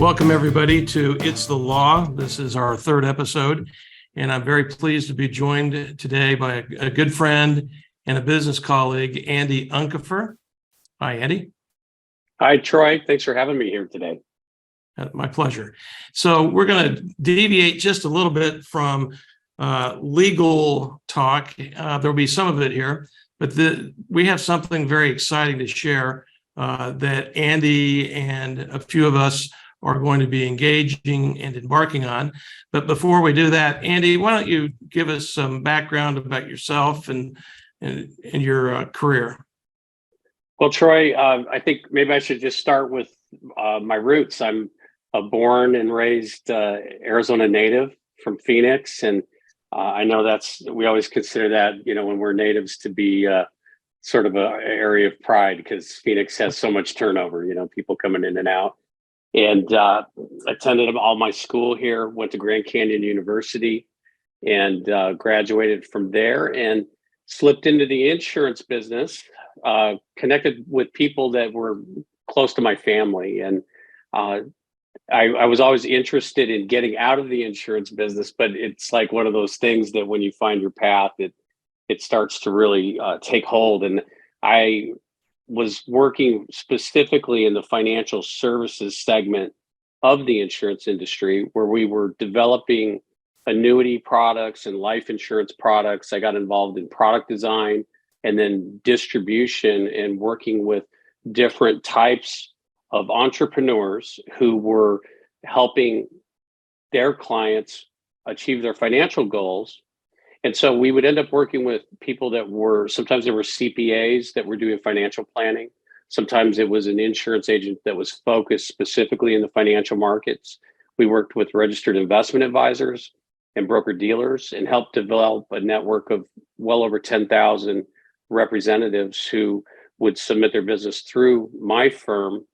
Welcome, everybody, to It's the Law. This is our third episode, and I'm very pleased to be joined today by a good friend and a business colleague, Andy Unkefer. Hi, Andy. Hi, Troy. Thanks for having me here today. My pleasure. So we're going to deviate just a little bit from legal talk. There'll be some of it here, but we have something very exciting to share that Andy and a few of us are going to be engaging and embarking on. But before we do that, Andy, why don't you give us some background about yourself and your career? Well, Troy, I think maybe I should just start with my roots. I'm a born and raised Arizona native from Phoenix. And I know we always consider that, when we're natives to be sort of an area of pride because Phoenix has so much turnover, people coming in and out. And attended all my school here, went to Grand Canyon University and graduated from there and slipped into the insurance business, connected with people that were close to my family. And I was always interested in getting out of the insurance business, but it's like one of those things that when you find your path, it starts to really take hold. And I was working specifically in the financial services segment of the insurance industry, where we were developing annuity products and life insurance products. I got involved in product design and then distribution and working with different types of entrepreneurs who were helping their clients achieve their financial goals. And so we would end up working with people sometimes they were CPAs that were doing financial planning. Sometimes it was an insurance agent that was focused specifically in the financial markets. We worked with registered investment advisors and broker dealers and helped develop a network of well over 10,000 representatives who would submit their business through my firm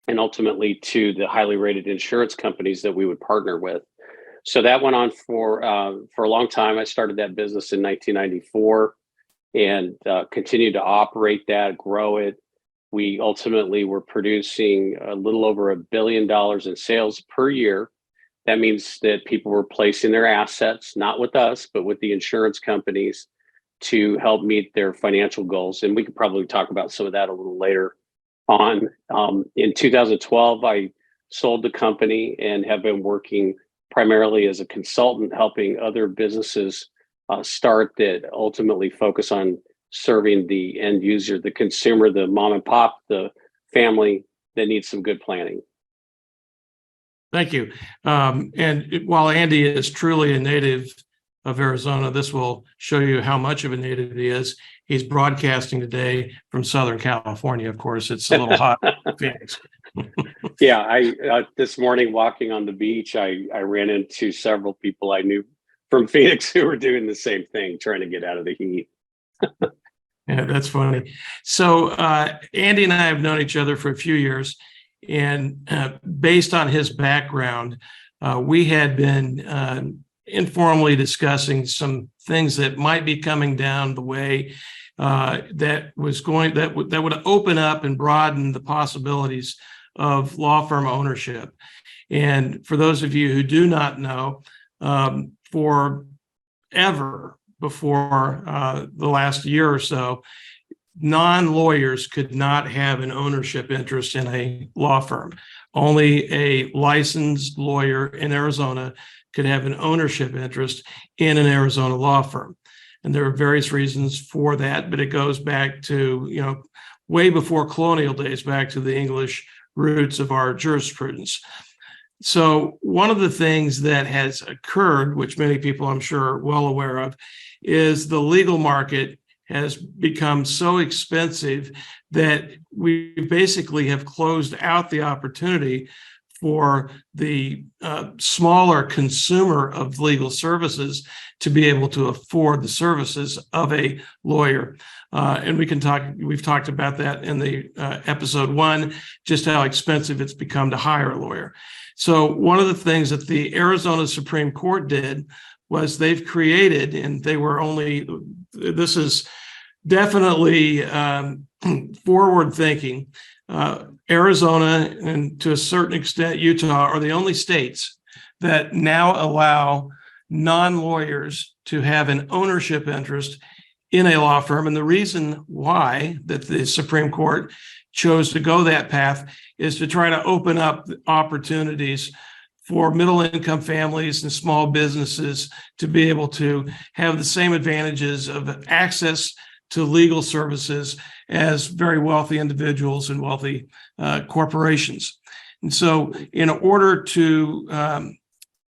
and ultimately to the highly rated insurance companies that we would partner with. So that went on for a long time. I started that business in 1994 and continued to operate that, grow it. We ultimately were producing a little over $1 billion in sales per year. That means that people were placing their assets, not with us, but with the insurance companies to help meet their financial goals. And we could probably talk about some of that a little later on. In 2012, I sold the company and have been working primarily as a consultant, helping other businesses start that ultimately focus on serving the end user, the consumer, the mom and pop, the family that needs some good planning. Thank you. And while Andy is truly a native of Arizona, this will show you how much of a native he is. He's broadcasting today from Southern California. Of course, it's a little hot in Phoenix. Yeah, I this morning walking on the beach, I ran into several people I knew from Phoenix who were doing the same thing, trying to get out of the heat. Yeah, that's funny. So Andy and I have known each other for a few years, and based on his background, we had been informally discussing some things that might be coming down the way that would open up and broaden the possibilities of law firm ownership. And for those of you who do not know, forever before the last year or so, non-lawyers could not have an ownership interest in a law firm. Only a licensed lawyer in Arizona could have an ownership interest in an Arizona law firm. And there are various reasons for that, but it goes back to, way before colonial days, back to the English roots of our jurisprudence. So one of the things that has occurred, which many people I'm sure are well aware of, is the legal market has become so expensive that we basically have closed out the opportunity for the smaller consumer of legal services to be able to afford the services of a lawyer. And we've talked about that in the episode 1, just how expensive it's become to hire a lawyer. So one of the things that the Arizona Supreme Court did was they've created, and this is definitely forward thinking. Arizona and to a certain extent Utah are the only states that now allow non-lawyers to have an ownership interest in a law firm. And the reason why that the Supreme Court chose to go that path is to try to open up opportunities for middle income families and small businesses to be able to have the same advantages of access to legal services as very wealthy individuals and wealthy corporations. And so in order to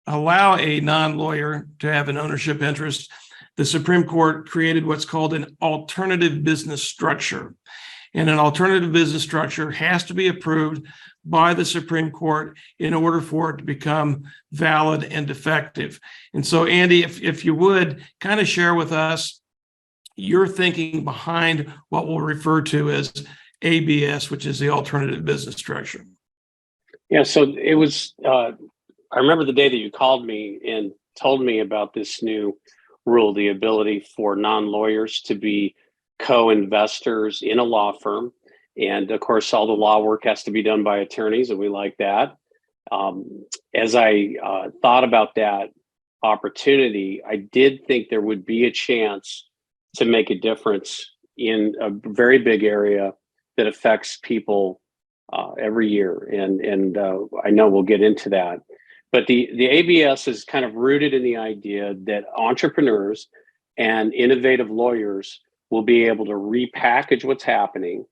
allow a non-lawyer to have an ownership interest, the Supreme Court created what's called an alternative business structure. And an alternative business structure has to be approved by the Supreme Court in order for it to become valid and effective. And so, Andy, if you would kind of share with us your thinking behind what we'll refer to as ABS, which is the alternative business structure. Yeah, so it was, I remember the day that you called me and told me about this new rule, the ability for non-lawyers to be co-investors in a law firm. And of course, all the law work has to be done by attorneys, and we like that. As I thought about that opportunity, I did think there would be a chance to make a difference in a very big area that affects people every year. And I know we'll get into that. But the ABS is kind of rooted in the idea that entrepreneurs and innovative lawyers will be able to repackage what's happening,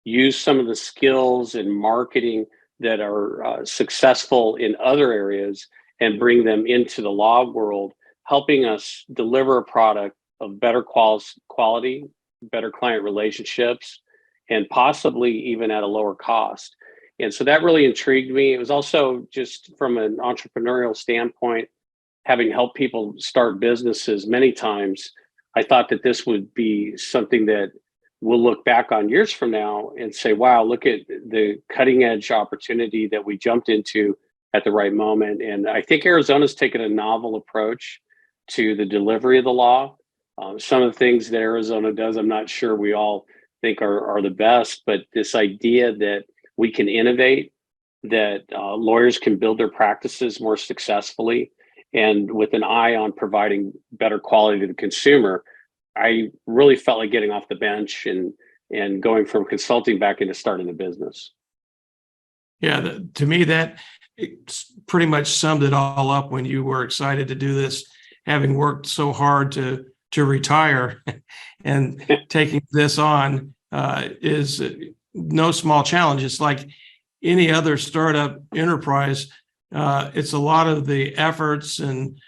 use some of the skills in marketing that are successful in other areas, and bring them into the law world, helping us deliver a product of better quality, better client relationships, and possibly even at a lower cost. And so that really intrigued me. It was also just from an entrepreneurial standpoint, having helped people start businesses many times, I thought that this would be something that we'll look back on years from now and say, wow, look at the cutting edge opportunity that we jumped into at the right moment. And I think Arizona's taken a novel approach to the delivery of the law. Some of the things that Arizona does, I'm not sure we all think are the best, but this idea that we can innovate, that lawyers can build their practices more successfully, and with an eye on providing better quality to the consumer, I really felt like getting off the bench and going from consulting back into starting a business. Yeah, to me, that pretty much summed it all up when you were excited to do this, having worked so hard to retire and taking this on is no small challenge. It's like any other startup enterprise. It's a lot of the efforts and,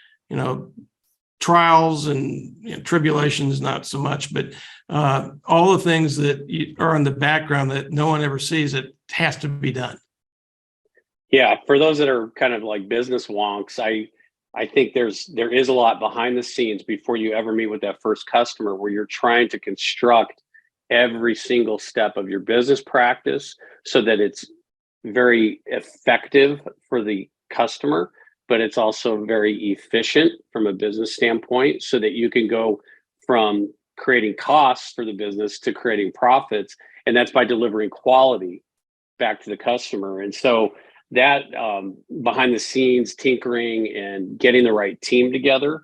trials and tribulations, not so much, but all the things that are in the background that no one ever sees, it has to be done. Yeah, for those that are kind of like business wonks, I think there is a lot behind the scenes before you ever meet with that first customer, where you're trying to construct every single step of your business practice so that it's very effective for the customer, but it's also very efficient from a business standpoint, so that you can go from creating costs for the business to creating profits. And that's by delivering quality back to the customer. And so that behind the scenes tinkering and getting the right team together,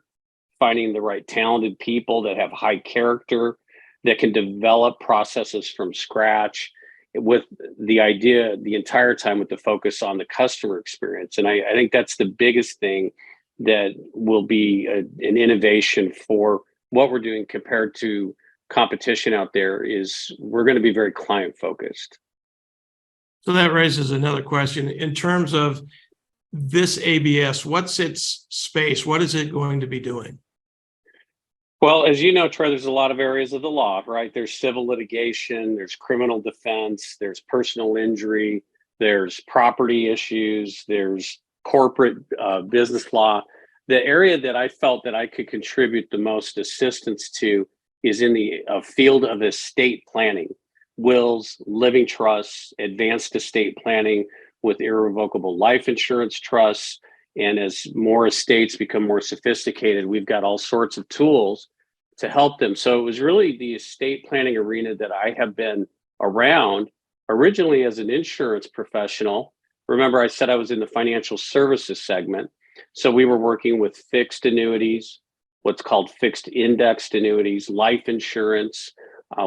finding the right talented people that have high character, that can develop processes from scratch, with the idea the entire time with the focus on the customer experience. And I think that's the biggest thing that will be an innovation for what we're doing compared to competition out there, is we're going to be very client focused. So that raises another question. In terms of this ABS, what's its space? What is it going to be doing? Well, as you know, Troy, there's a lot of areas of the law, right? There's civil litigation, there's criminal defense, there's personal injury, there's property issues, there's corporate business law. The area that I felt that I could contribute the most assistance to is in the field of estate planning, wills, living trusts, advanced estate planning with irrevocable life insurance trusts. And as more estates become more sophisticated, we've got all sorts of tools to help them. So it was really the estate planning arena that I have been around originally as an insurance professional. Remember, I said I was in the financial services segment. So we were working with fixed annuities, what's called fixed indexed annuities, life insurance.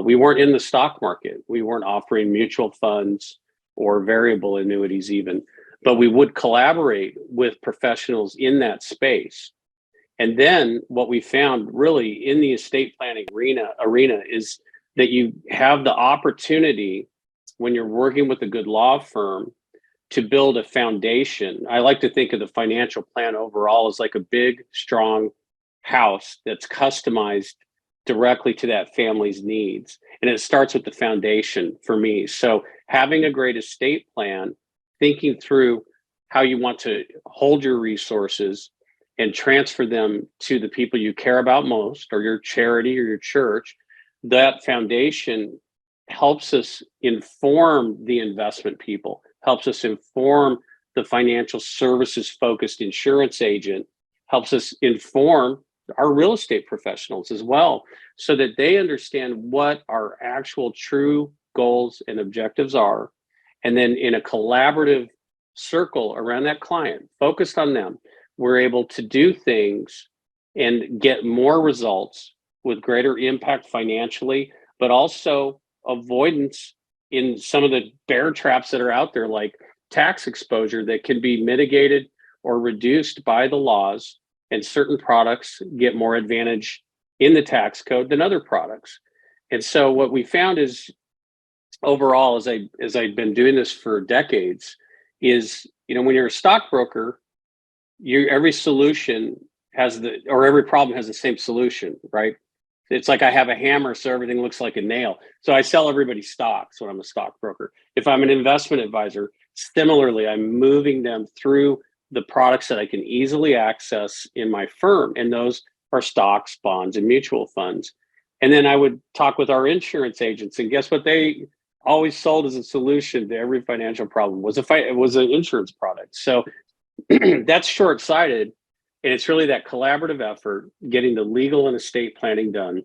We weren't in the stock market. We weren't offering mutual funds or variable annuities even, but we would collaborate with professionals in that space. And then what we found really in the estate planning arena is that you have the opportunity when you're working with a good law firm to build a foundation. I like to think of the financial plan overall as like a big, strong house that's customized directly to that family's needs. And it starts with the foundation for me. So having a great estate plan, thinking through how you want to hold your resources and transfer them to the people you care about most, or your charity or your church, that foundation helps us inform the investment people, helps us inform the financial services focused insurance agent, helps us inform our real estate professionals as well, so that they understand what our actual true goals and objectives are. And then in a collaborative circle around that client, focused on them, we're able to do things and get more results with greater impact financially, but also avoidance in some of the bear traps that are out there, like tax exposure that can be mitigated or reduced by the laws, and certain products get more advantage in the tax code than other products. And so what we found is overall, as I've been doing this for decades, is, when you're a stockbroker, every solution has every problem has the same solution, right? It's like I have a hammer, so everything looks like a nail. So I sell everybody stocks when I'm a stockbroker. If I'm an investment advisor, similarly, I'm moving them through the products that I can easily access in my firm. And those are stocks, bonds, and mutual funds. And then I would talk with our insurance agents, and guess what they always sold as a solution to every financial problem was an insurance product. So that's short-sighted. And it's really that collaborative effort, getting the legal and estate planning done,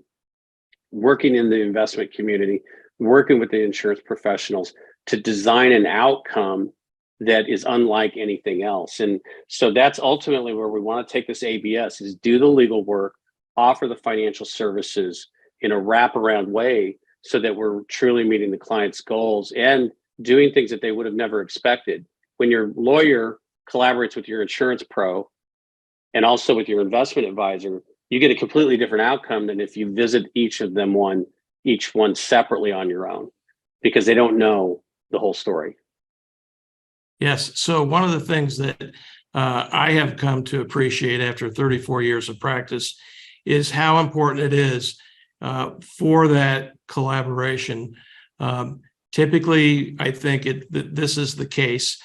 working in the investment community, working with the insurance professionals to design an outcome that is unlike anything else. And so that's ultimately where we want to take this ABS, is do the legal work, offer the financial services in a wraparound way so that we're truly meeting the client's goals and doing things that they would have never expected. When your lawyer collaborates with your insurance pro and also with your investment advisor, you get a completely different outcome than if you visit each one separately on your own, because they don't know the whole story. Yes. So one of the things that I have come to appreciate after 34 years of practice is how important it is for that collaboration. Typically, I think this is the case.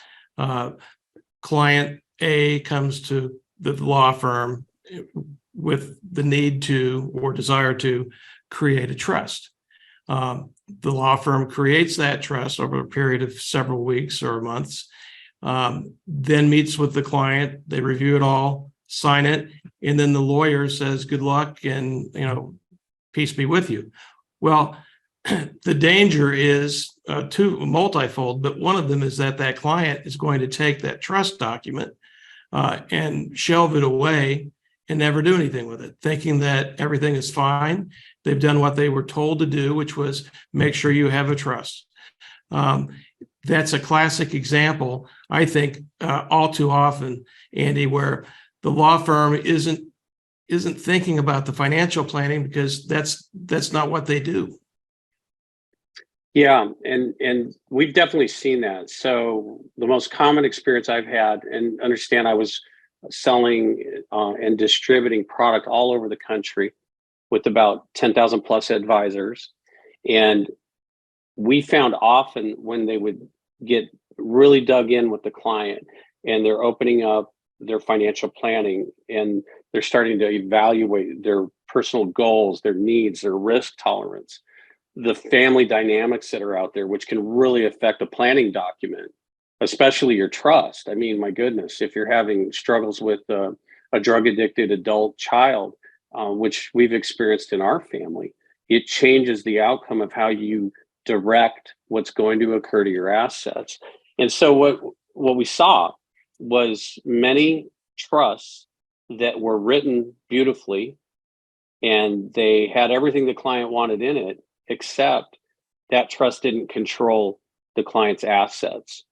Client A comes to the law firm with the need to or desire to create a trust. The law firm creates that trust over a period of several weeks or months, then meets with the client, they review it all, sign it, and then the lawyer says, good luck, and peace be with you. Well, the danger is multifold, but one of them is that client is going to take that trust document and shelve it away and never do anything with it, thinking that everything is fine. They've done what they were told to do, which was make sure you have a trust. That's a classic example, I think, all too often, Andy, where the law firm isn't thinking about the financial planning because that's not what they do. Yeah, and we've definitely seen that. So the most common experience I've had, and understand I was selling and distributing product all over the country with about 10,000 plus advisors. And we found often when they would get really dug in with the client and they're opening up their financial planning and they're starting to evaluate their personal goals, their needs, their risk tolerance, the family dynamics that are out there, which can really affect a planning document, especially your trust. I mean, my goodness, if you're having struggles with a drug addicted adult child, which we've experienced in our family, it changes the outcome of how you direct what's going to occur to your assets. And so what we saw was many trusts that were written beautifully, and they had everything the client wanted in it, except that trust didn't control the client's assets.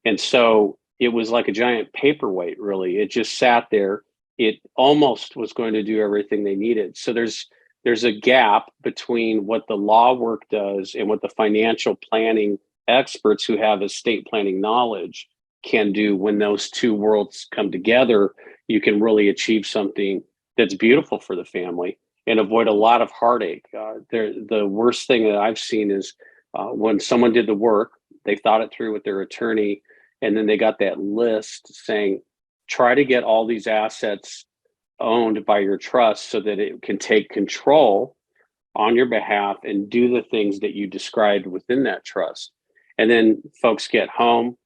And so it was like a giant paperweight, really. It just sat there. It almost was going to do everything they needed. So there's a gap between what the law work does and what the financial planning experts who have estate planning knowledge can do. When those two worlds come together, you can really achieve something that's beautiful for the family and avoid a lot of heartache. The worst thing that I've seen is when someone did the work, they thought it through with their attorney, and then they got that list saying, try to get all these assets owned by your trust so that it can take control on your behalf and do the things that you described within that trust. And then folks get home,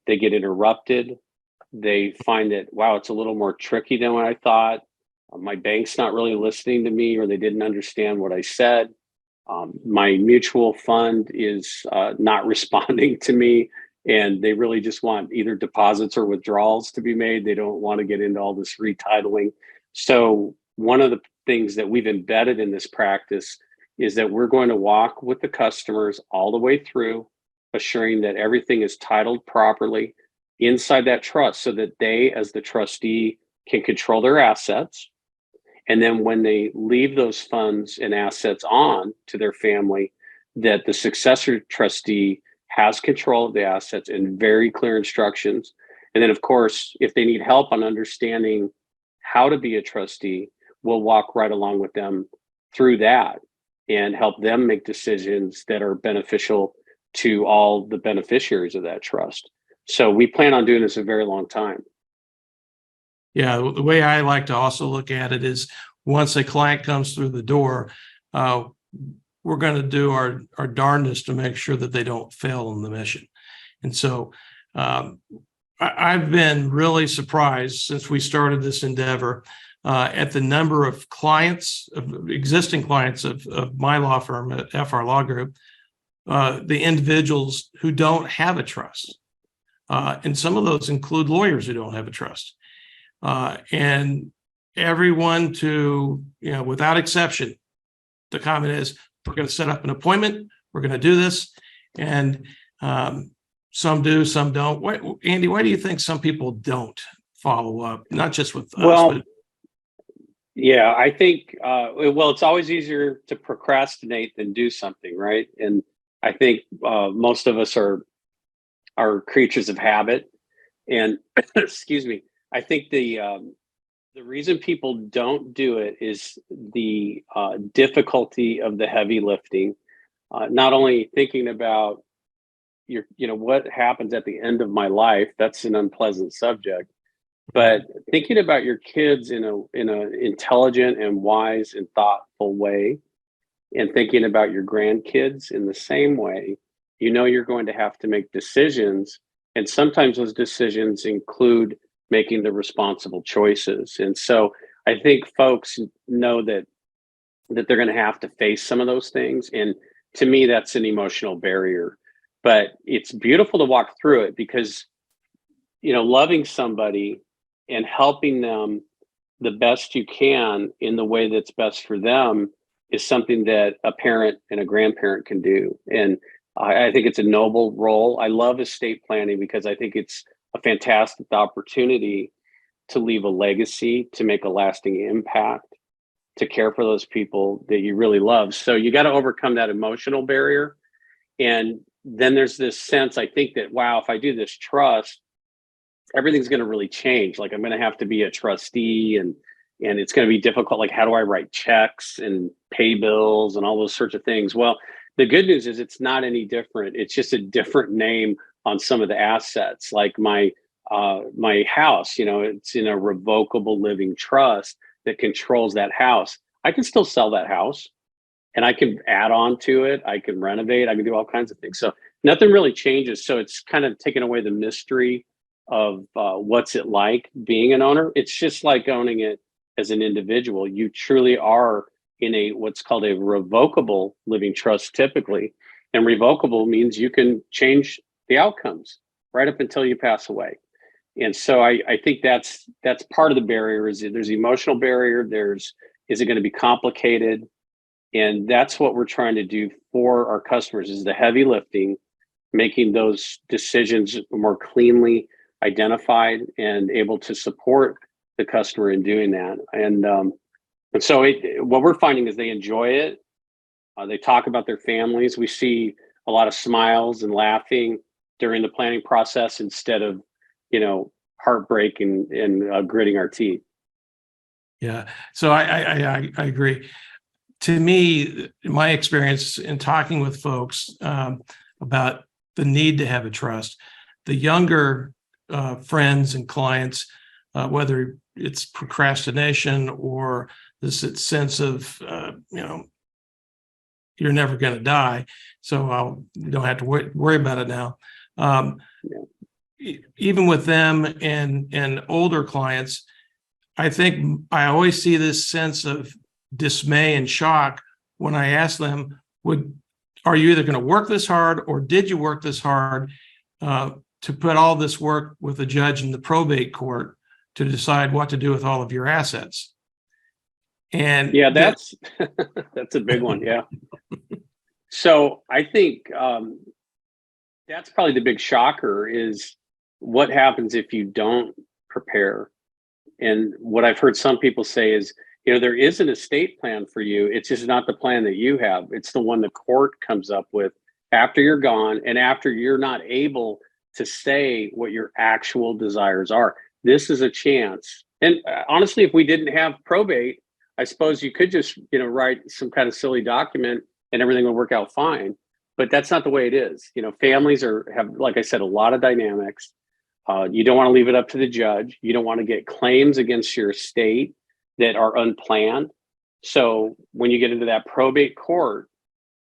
they get interrupted. They find that, wow, it's a little more tricky than what I thought. My bank's not really listening to me, or they didn't understand what I said. My mutual fund is not responding to me, and they really just want either deposits or withdrawals to be made. They don't want to get into all this retitling. So one of the things that we've embedded in this practice is that we're going to walk with the customers all the way through, assuring that everything is titled properly inside that trust so that they, as the trustee, can control their assets. And then when they leave those funds and assets on to their family, that the successor trustee has control of the assets and very clear instructions. And then, of course, if they need help on understanding how to be a trustee, we'll walk right along with them through that and help them make decisions that are beneficial to all the beneficiaries of that trust. So we plan on doing this a very long time. Yeah, the way I like to also look at it is, once a client comes through the door, we're going to do our darndest to make sure that they don't fail in the mission. And so I've been really surprised since we started this endeavor at the number of clients, of existing clients of my law firm at FR Law Group, the individuals who don't have a trust. And some of those include lawyers who don't have a trust. And everyone without exception, the comment is, we're going to set up an appointment, we're going to do this. And some do, some don't. Andy, why do you think some people don't follow up, not just with us, but... Yeah, I think, it's always easier to procrastinate than do something, right? And I think most of us are creatures of habit. And excuse me, I think the reason people don't do it is the difficulty of the heavy lifting. Not only thinking about what happens at the end of my life, that's an unpleasant subject, but thinking about your kids in a intelligent and wise and thoughtful way, and thinking about your grandkids in the same way, you're going to have to make decisions. And sometimes those decisions include making the responsible choices. And so I think folks know that they're going to have to face some of those things. And to me, that's an emotional barrier. But it's beautiful to walk through it because, loving somebody and helping them the best you can in the way that's best for them is something that a parent and a grandparent can do. And I think it's a noble role. I love estate planning because I think it's a fantastic opportunity to leave a legacy, to make a lasting impact, to care for those people that you really love. So you got to overcome that emotional barrier. And then there's this sense, I think, that, wow, if I do this trust, everything's going to really change. Like, I'm going to have to be a trustee, and it's going to be difficult. Like, how do I write checks and pay bills and all those sorts of things? Well, the good news is it's not any different. It's just a different name on some of the assets. Like my house, it's in a revocable living trust that controls that house. I can still sell that house, and I can add on to it. I can renovate. I can do all kinds of things. So nothing really changes. So it's kind of taken away the mystery of what's it like being an owner. It's just like owning it as an individual. You truly are in what's called a revocable living trust typically. And revocable means you can change the outcomes right up until you pass away. And so I think that's part of the barrier. Is there's emotional barrier, is it going to be complicated? And that's what we're trying to do for our customers, is the heavy lifting, making those decisions more cleanly identified and able to support the customer in doing that. And so what we're finding is they enjoy it. They talk about their families. We see a lot of smiles and laughing during the planning process instead of, heartbreak and gritting our teeth. Yeah. So I agree. To me, my experience in talking with folks about the need to have a trust, the younger friends and clients, whether it's procrastination or this sense of, you're never going to die, so you don't have to worry about it now. Even with them and older clients, I think I always see this sense of dismay and shock when I ask them, are you either going to work this hard, or did you work this hard to put all this work with a judge in the probate court to decide what to do with all of your assets? And yeah, that's that's a big one. Yeah. So I think that's probably the big shocker, is what happens if you don't prepare. And what I've heard some people say is, there is an estate plan for you. It's just not the plan that you have. It's the one the court comes up with after you're gone and after you're not able to say what your actual desires are. This is a chance. And honestly, if we didn't have probate, I suppose you could just, write some kind of silly document and everything will work out fine. But that's not the way it is. Families have, like I said, a lot of dynamics. You don't want to leave it up to the judge. You don't want to get claims against your estate that are unplanned. So when you get into that probate court,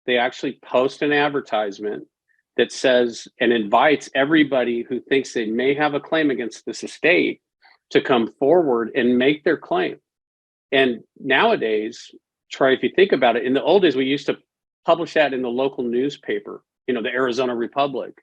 they actually post an advertisement that says and invites everybody who thinks they may have a claim against this estate to come forward and make their claim. And nowadays, Troy, if you think about it, in the old days, we used to publish that in the local newspaper, the Arizona Republic.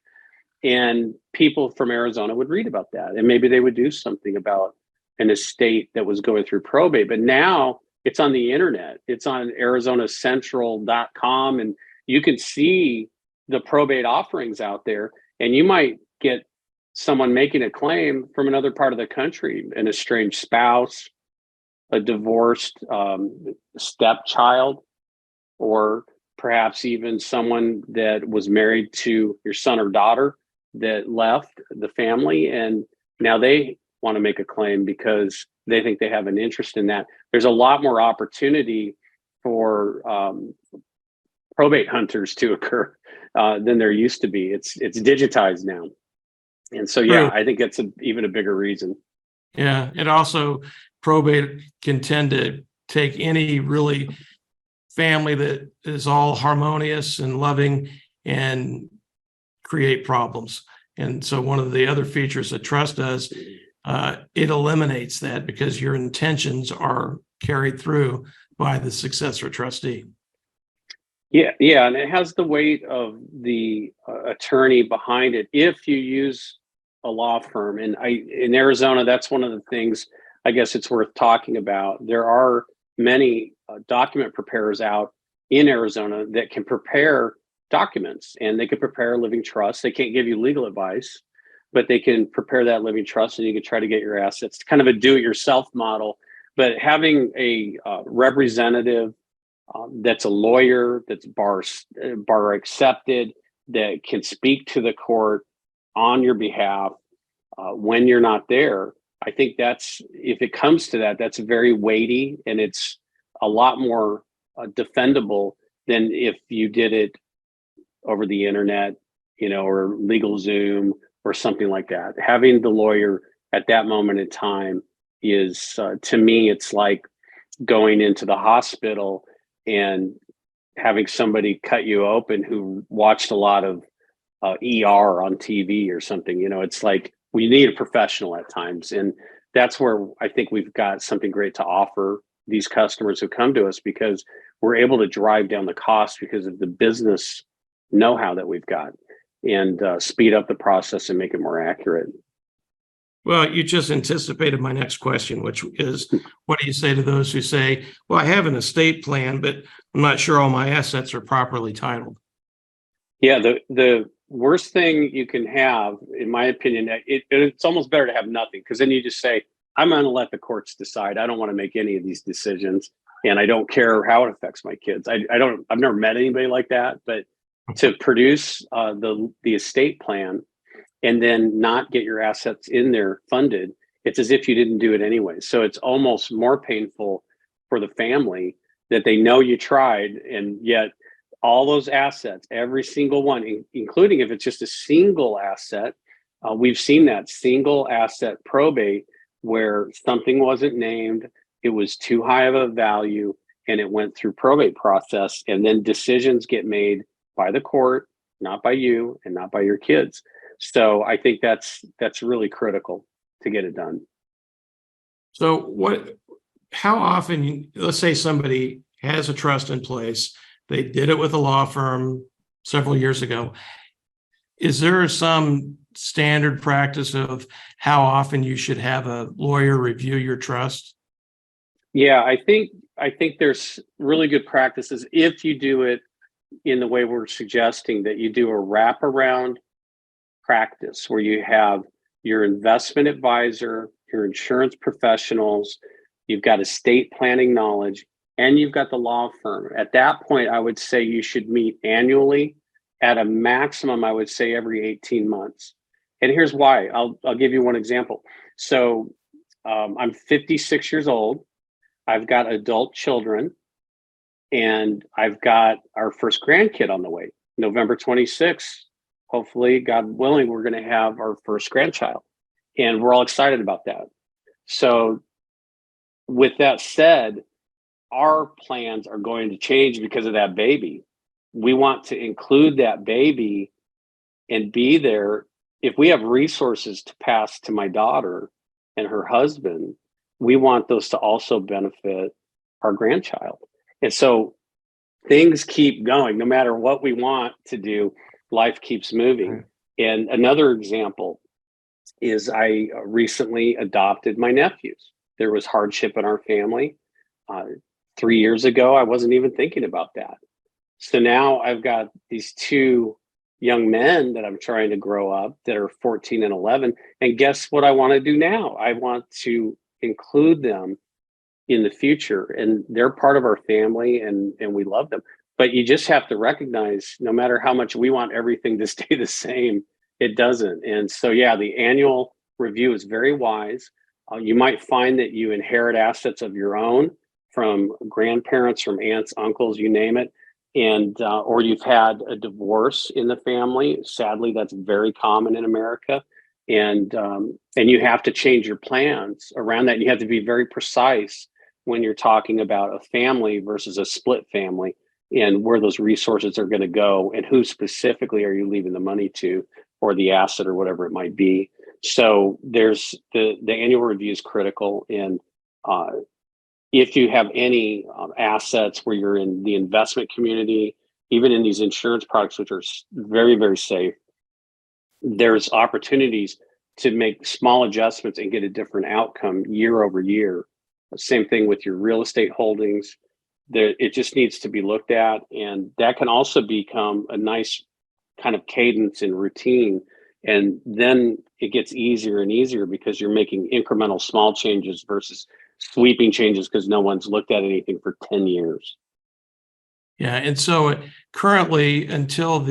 And people from Arizona would read about that, and maybe they would do something about an estate that was going through probate. But now it's on the internet. It's on arizonacentral.com, and you can see the probate offerings out there. And you might get someone making a claim from another part of the country, an estranged spouse, a divorced stepchild, or perhaps even someone that was married to your son or daughter that left the family, and now they want to make a claim because they think they have an interest in that. There's a lot more opportunity for probate hunters to occur than there used to be. It's digitized now. And so, yeah, I think that's even a bigger reason. Yeah. It also, probate can tend to take any really family that is all harmonious and loving and create problems. And so one of the other features that trust does, it eliminates that because your intentions are carried through by the successor trustee. Yeah, and it has the weight of the attorney behind it if you use a law firm. And in Arizona, that's one of the things I guess it's worth talking about. There are many document preparers out in Arizona that can prepare documents, and they can prepare a living trust. They can't give you legal advice, but they can prepare that living trust, and you can try to get your assets. It's kind of a do-it-yourself model. But having a representative that's a lawyer, that's bar accepted, that can speak to the court on your behalf when you're not there, I think if it comes to that, that's very weighty, and it's a lot more defendable than if you did it over the internet, or LegalZoom or something like that. Having the lawyer at that moment in time is, to me, it's like going into the hospital and having somebody cut you open who watched a lot of ER on TV or something. It's like we need a professional at times. And that's where I think we've got something great to offer these customers who come to us, because we're able to drive down the cost because of the business know-how that we've got and speed up the process and make it more accurate. Well, you just anticipated my next question, which is, what do you say to those who say, well, I have an estate plan, but I'm not sure all my assets are properly titled? Yeah, the worst thing you can have, in my opinion, it's almost better to have nothing, because then you just say, I'm going to let the courts decide. I don't want to make any of these decisions, and I don't care how it affects my kids. I've never met anybody like that, but to produce the estate plan and then not get your assets in there funded, it's as if you didn't do it anyway. So it's almost more painful for the family that they know you tried, and yet all those assets, every single one, including if it's just a single asset, we've seen that single asset probate where something wasn't named, it was too high of a value, and it went through probate process, and then decisions get made by the court, not by you and not by your kids. So I think that's really critical to get it done. So how often, let's say somebody has a trust in place, they did it with a law firm several years ago. Is there some standard practice of how often you should have a lawyer review your trust? Yeah, I think there's really good practices if you do it in the way we're suggesting, that you do a wraparound practice where you have your investment advisor, your insurance professionals, you've got estate planning knowledge, and you've got the law firm. At that point, I would say you should meet annually. At a maximum, I would say every 18 months. And here's why. I'll give you one example. So I'm 56 years old. I've got adult children, and I've got our first grandkid on the way. November 26th, hopefully, God willing, we're going to have our first grandchild. And we're all excited about that. So with that said, our plans are going to change because of that baby. We want to include that baby and be there. If we have resources to pass to my daughter and her husband, we want those to also benefit our grandchild. And so things keep going. No matter what we want to do, life keeps moving. And another example is I recently adopted my nephews. There was hardship in our family. 3 years ago, I wasn't even thinking about that. So now I've got these two young men that I'm trying to grow up that are 14 and 11. And guess what I want to do now? I want to include them in the future, and they're part of our family, and we love them. But you just have to recognize, no matter how much we want everything to stay the same, it doesn't. And so, yeah, the annual review is very wise. You might find that you inherit assets of your own from grandparents, from aunts, uncles, you name it. And or you've had a divorce in the family. Sadly, that's very common in America. And you have to change your plans around that. You have to be very precise when you're talking about a family versus a split family, and where those resources are going to go, and who specifically are you leaving the money to, or the asset, or whatever it might be. So there's the annual review is critical. And if you have any assets where you're in the investment community, even in these insurance products, which are very, very safe, there's opportunities to make small adjustments and get a different outcome year over year. Same thing with your real estate holdings. It just needs to be looked at, and that can also become a nice kind of cadence and routine. And then it gets easier and easier because you're making incremental small changes versus sweeping changes because no one's looked at anything for 10 years. Yeah, and so currently, until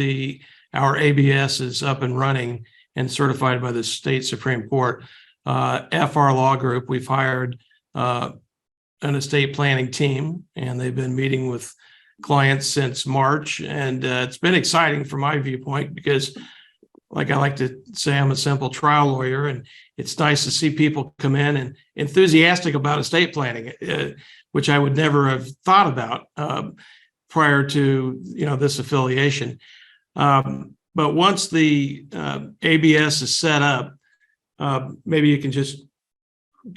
our ABS is up and running and certified by the state Supreme Court, FR Law Group, we've hired an estate planning team, and they've been meeting with clients since March. And it's been exciting from my viewpoint because, like I like to say, I'm a simple trial lawyer, and it's nice to see people come in and enthusiastic about estate planning, which I would never have thought about prior to this affiliation. But once the ABS is set up, maybe you can just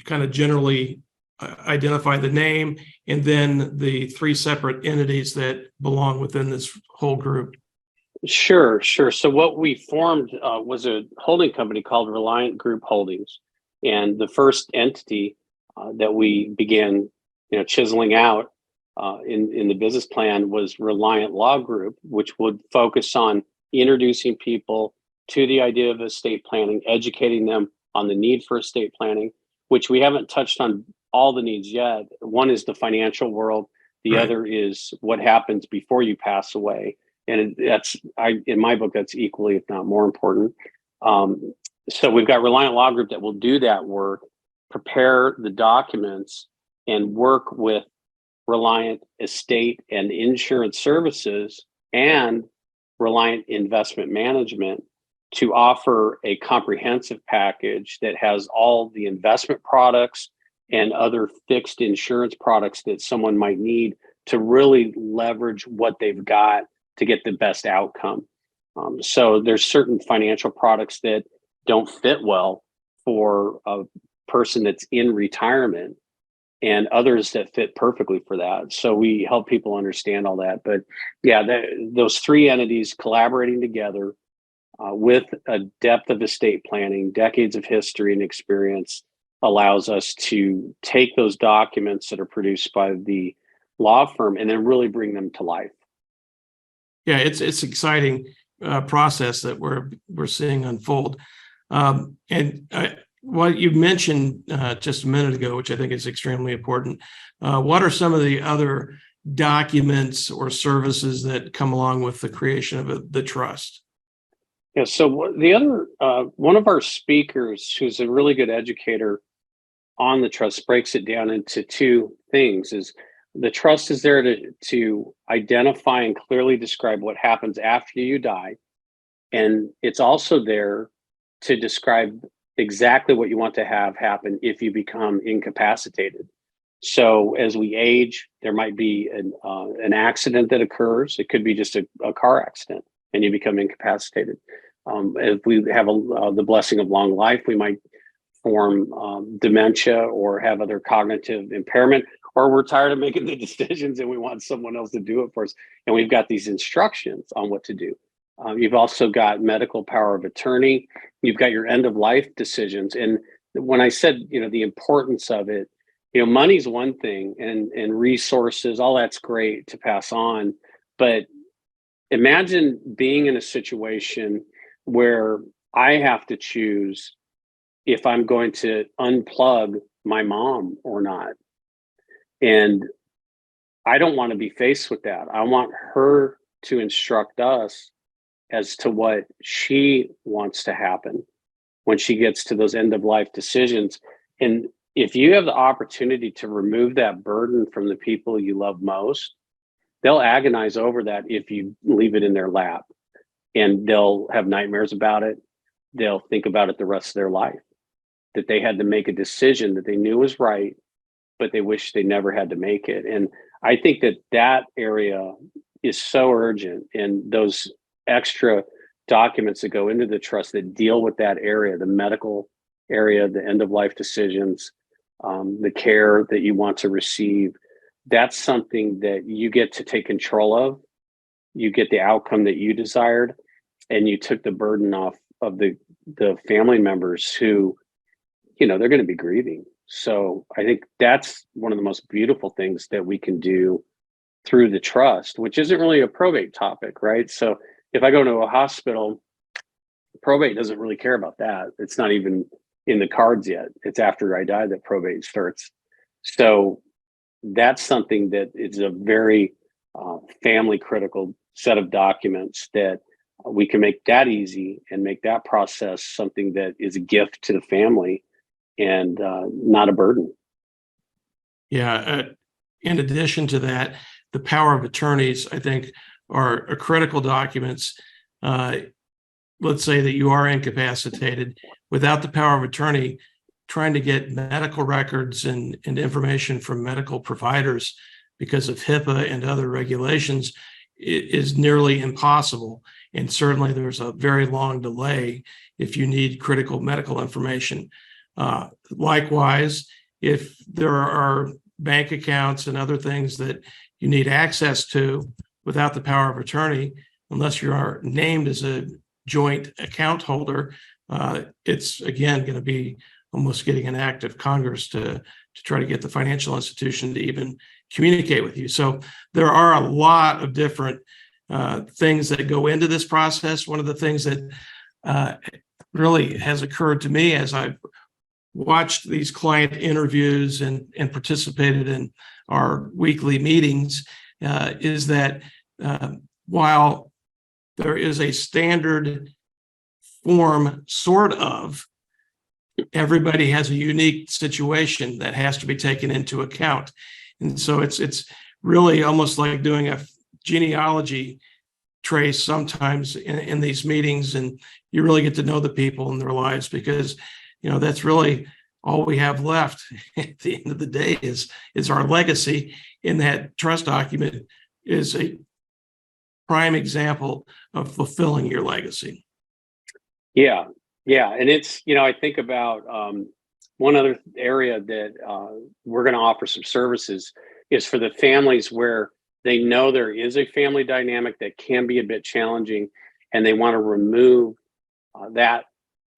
kind of generally identify the name and then the three separate entities that belong within this whole group. Sure, sure. So what we formed was a holding company called Reliant Group Holdings, and the first entity that we began, chiseling out in the business plan was Reliant Law Group, which would focus on introducing people to the idea of estate planning, educating them on the need for estate planning, which we haven't touched on all the needs yet. One is the financial world. The Right. other is what happens before you pass away. And in my book, that's equally, if not more important. So we've got Reliant Law Group that will do that work, prepare the documents, and work with Reliant Estate and Insurance Services and Reliant Investment Management to offer a comprehensive package that has all the investment products and other fixed insurance products that someone might need to really leverage what they've got to get the best outcome. So there's certain financial products that don't fit well for a person that's in retirement, and others that fit perfectly for that. So we help people understand all that. But yeah, those three entities collaborating together with a depth of estate planning, decades of history and experience, allows us to take those documents that are produced by the law firm and then really bring them to life. Yeah, it's exciting process that we're seeing unfold. And what you mentioned just a minute ago, which I think is extremely important, what are some of the other documents or services that come along with the creation of the trust? Yeah, so the other, one of our speakers, who's a really good educator on the trust, breaks it down into two things. Is the trust is there to identify and clearly describe what happens after you die. And it's also there to describe exactly what you want to have happen if you become incapacitated. So as we age, there might be an accident that occurs. It could be just a car accident and you become incapacitated. If we have the blessing of long life, we might form dementia or have other cognitive impairment, or we're tired of making the decisions and we want someone else to do it for us. And we've got these instructions on what to do. You've also got medical power of attorney. You've got your end of life decisions. And when I said, the importance of it, money's one thing, and resources, all that's great to pass on. But imagine being in a situation where I have to choose if I'm going to unplug my mom or not. And I don't want to be faced with that. I want her to instruct us as to what she wants to happen when she gets to those end of life decisions. And if you have the opportunity to remove that burden from the people you love most, they'll agonize over that if you leave it in their lap, and they'll have nightmares about it. They'll think about it the rest of their life, that they had to make a decision that they knew was right, but they wish they never had to make it. And I think that area is so urgent, and those extra documents that go into the trust that deal with that area, the medical area, the end of life decisions, the care that you want to receive, that's something that you get to take control of. You get the outcome that you desired, and you took the burden off of the family members who, they're going to be grieving. So I think that's one of the most beautiful things that we can do through the trust, which isn't really a probate topic, right? So if I go to a hospital, probate doesn't really care about that. It's not even in the cards yet. It's after I die that probate starts. So that's something that is a very family critical set of documents that we can make that easy and make that process something that is a gift to the family and not a burden. Yeah. In addition to that, the power of attorneys, I think, are critical documents. Let's say that you are incapacitated. Without the power of attorney, trying to get medical records and information from medical providers because of HIPAA and other regulations is nearly impossible. And certainly there's a very long delay if you need critical medical information. Likewise, if there are bank accounts and other things that you need access to without the power of attorney, unless you are named as a joint account holder, it's again going to be almost getting an act of Congress to try to get the financial institution to even communicate with you. So there are a lot of different things that go into this process. One of the things that really has occurred to me as I've watched these client interviews and participated in our weekly meetings is that while there is a standard form, sort of, everybody has a unique situation that has to be taken into account. And so it's really almost like doing a genealogy trace sometimes in these meetings, and you really get to know the people in their lives, because that's really all we have left at the end of the day is our legacy. In that trust document is a prime example of fulfilling your legacy. Yeah. And it's, I think about one other area that we're going to offer some services is for the families where they know there is a family dynamic that can be a bit challenging, and they want to remove that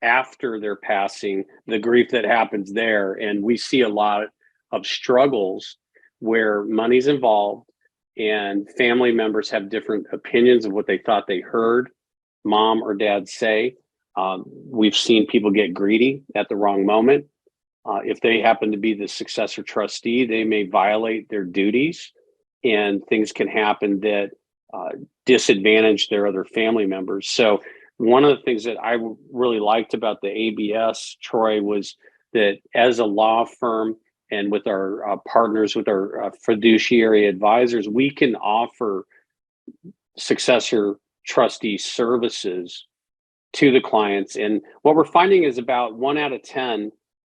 after their passing, the grief that happens there. And we see a lot of struggles where money's involved and family members have different opinions of what they thought they heard mom or dad say. We've seen people get greedy at the wrong moment. If they happen to be the successor trustee, they may violate their duties, and things can happen that disadvantage their other family members. So one of the things that I really liked about the ABS, Troy, was that as a law firm and with our partners, with our fiduciary advisors, we can offer successor trustee services to the clients. And what we're finding is about 1 out of 10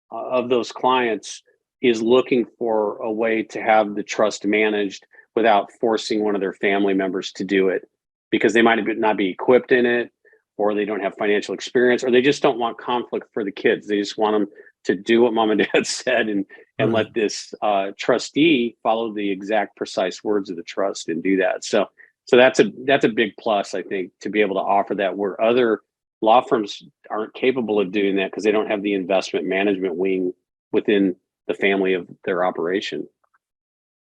of those clients is looking for a way to have the trust managed without forcing one of their family members to do it, because they might not be equipped in it, or they don't have financial experience, or they just don't want conflict for the kids. They just want them to do what mom and dad said and let this trustee follow the exact precise words of the trust and do that. So that's a big plus, I think, to be able to offer that, where other law firms aren't capable of doing that because they don't have the investment management wing within the family of their operation.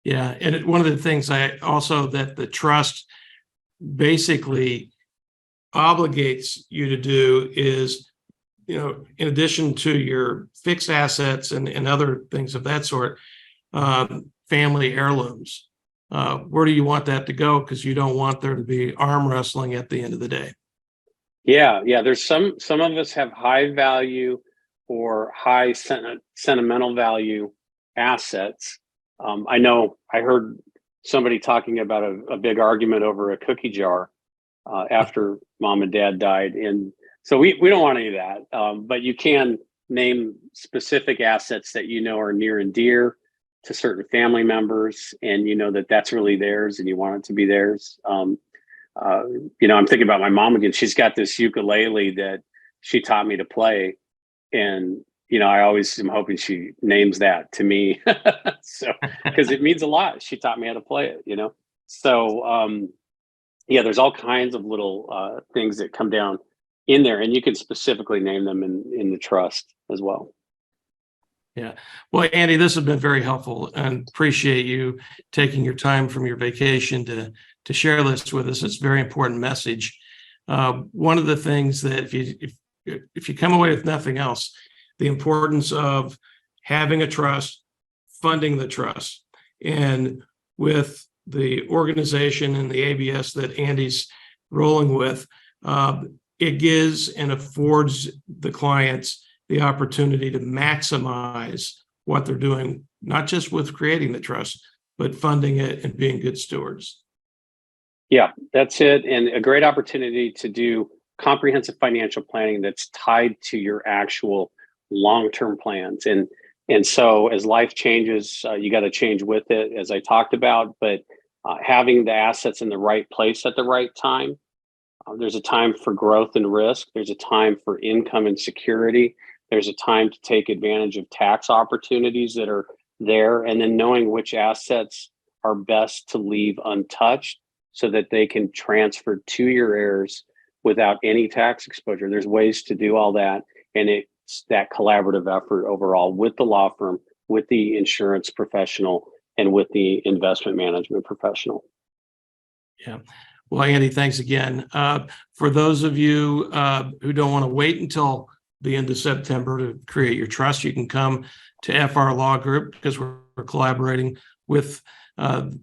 Yeah. And one of the things that the trust basically obligates you to do is, in addition to your fixed assets and other things of that sort, family heirlooms. Where do you want that to go? Because you don't want there to be arm wrestling at the end of the day. Yeah. There's some of us have high value or high sentimental value assets. I know I heard somebody talking about a big argument over a cookie jar after mom and dad died. And so we don't want any of that. But you can name specific assets that are near and dear to certain family members, and that's really theirs and you want it to be theirs. I'm thinking about my mom again. She's got this ukulele that she taught me to play. And, I always am hoping she names that to me. So, because it means a lot. She taught me how to play it, So, there's all kinds of little things that come down in there, and you can specifically name them in the trust as well. Yeah. Well, Andy, this has been very helpful, and appreciate you taking your time from your vacation to share this with us. It's a very important message. One of the things that if you come away with nothing else, the importance of having a trust, funding the trust, and with the organization and the ABS that Andy's rolling with, it gives and affords the clients the opportunity to maximize what they're doing, not just with creating the trust, but funding it and being good stewards. Yeah, that's it. And a great opportunity to do comprehensive financial planning that's tied to your actual long-term plans. And so as life changes, you got to change with it, as I talked about, but having the assets in the right place at the right time. There's a time for growth and risk. There's a time for income and security. There's a time to take advantage of tax opportunities that are there, and then knowing which assets are best to leave untouched so that they can transfer to your heirs without any tax exposure. There's ways to do all that. And it's that collaborative effort overall with the law firm, with the insurance professional, and with the investment management professional. Yeah. Well, Andy, thanks again. For those of you who don't want to wait until the end of September to create your trust, you can come to FR Law Group because we're collaborating with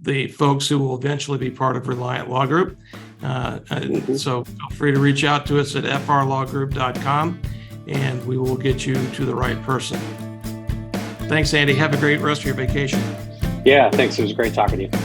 the folks who will eventually be part of Reliant Law Group. So feel free to reach out to us at frlawgroup.com and we will get you to the right person. Thanks, Andy. Have a great rest of your vacation. Yeah, thanks. It was great talking to you.